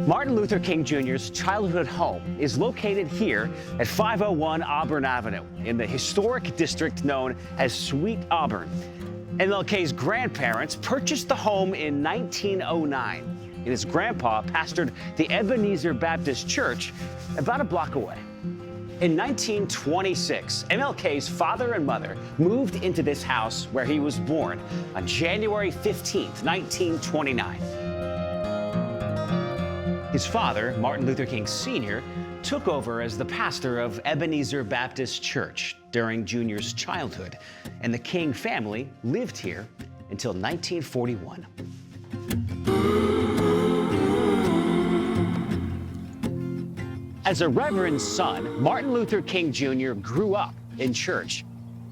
Martin Luther King Jr.'s childhood home is located here at 501 Auburn Avenue in the historic district known as Sweet Auburn. MLK's grandparents purchased the home in 1909, and his grandpa pastored the Ebenezer Baptist Church about a block away. In 1926, MLK's father and mother moved into this house where he was born on January 15, 1929. His father, Martin Luther King Sr., took over as the pastor of Ebenezer Baptist Church during Jr.'s childhood, and the King family lived here until 1941. As a reverend son, Martin Luther King Jr. grew up in church.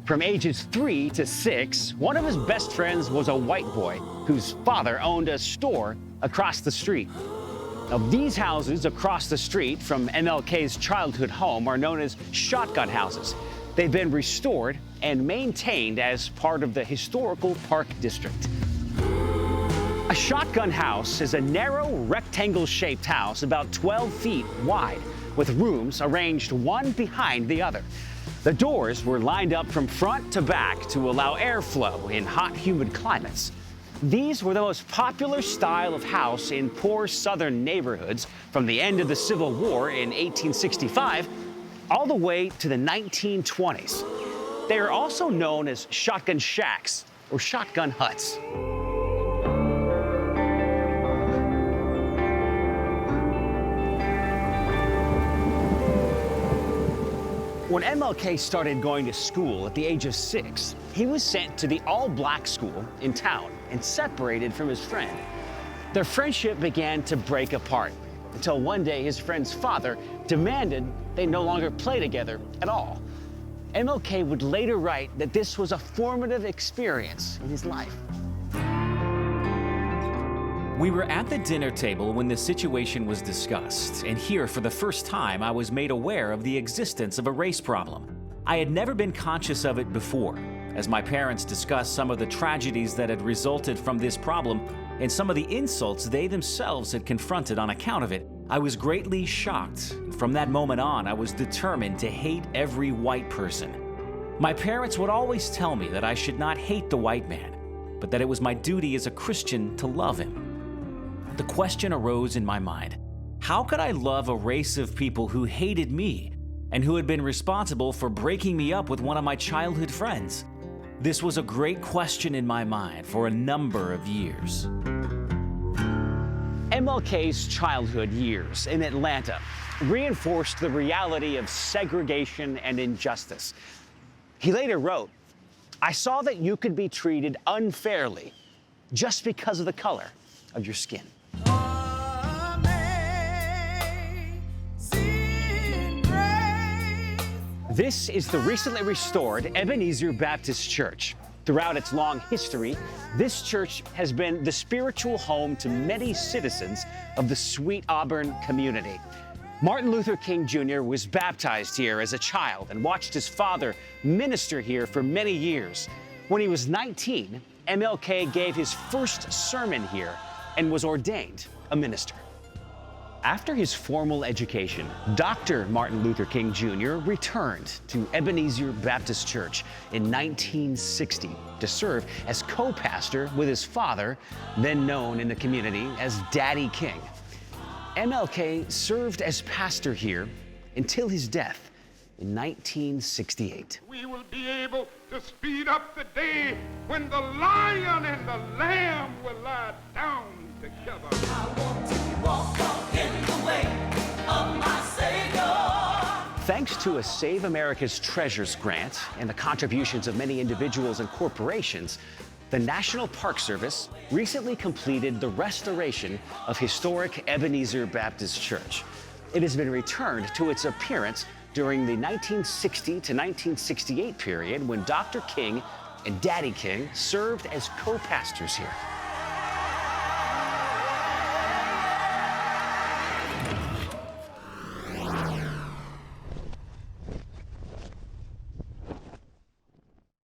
From ages 3 to 6, one of his best friends was a white boy whose father owned a store across the street. Now, these houses across the street from MLK's childhood home are known as shotgun houses. They've been restored and maintained as part of the historical park district. A shotgun house is a narrow, rectangle-shaped house about 12 feet wide, with rooms arranged one behind the other. The doors were lined up from front to back to allow airflow in hot, humid climates. These were the most popular style of house in poor southern neighborhoods from the end of the Civil War in 1865 all the way to the 1920s. They are also known as shotgun shacks or shotgun huts. When MLK started going to school at the age of 6, he was sent to the all-black school in town and separated from his friend. Their friendship began to break apart until one day his friend's father demanded they no longer play together at all. MLK would later write that this was a formative experience in his life. We were at the dinner table when the situation was discussed, and here for the first time I was made aware of the existence of a race problem. I had never been conscious of it before, as my parents discussed some of the tragedies that had resulted from this problem and some of the insults they themselves had confronted on account of it. I was greatly shocked. From that moment on, I was determined to hate every white person. My parents would always tell me that I should not hate the white man, but that it was my duty as a Christian to love him. The question arose in my mind, how could I love a race of people who hated me and who had been responsible for breaking me up with one of my childhood friends? This was a great question in my mind for a number of years. MLK's childhood years in Atlanta reinforced the reality of segregation and injustice. He later wrote, "I saw that you could be treated unfairly just because of the color of your skin." This is the recently restored Ebenezer Baptist Church. Throughout its long history, this church has been the spiritual home to many citizens of the Sweet Auburn community. Martin Luther King Jr. was baptized here as a child and watched his father minister here for many years. When he was 19, MLK gave his first sermon here and was ordained a minister. After his formal education, Dr. Martin Luther King Jr. returned to Ebenezer Baptist Church in 1960 to serve as co-pastor with his father, then known in the community as Daddy King. MLK served as pastor here until his death in 1968. We will be able to speed up the day when the lion and the lamb will lie down together. I want to walk in the way of my Savior. Thanks to a Save America's Treasures grant and the contributions of many individuals and corporations, the National Park Service recently completed the restoration of historic Ebenezer Baptist Church. It has been returned to its appearance during the 1960 to 1968 period when Dr. King and Daddy King served as co-pastors here.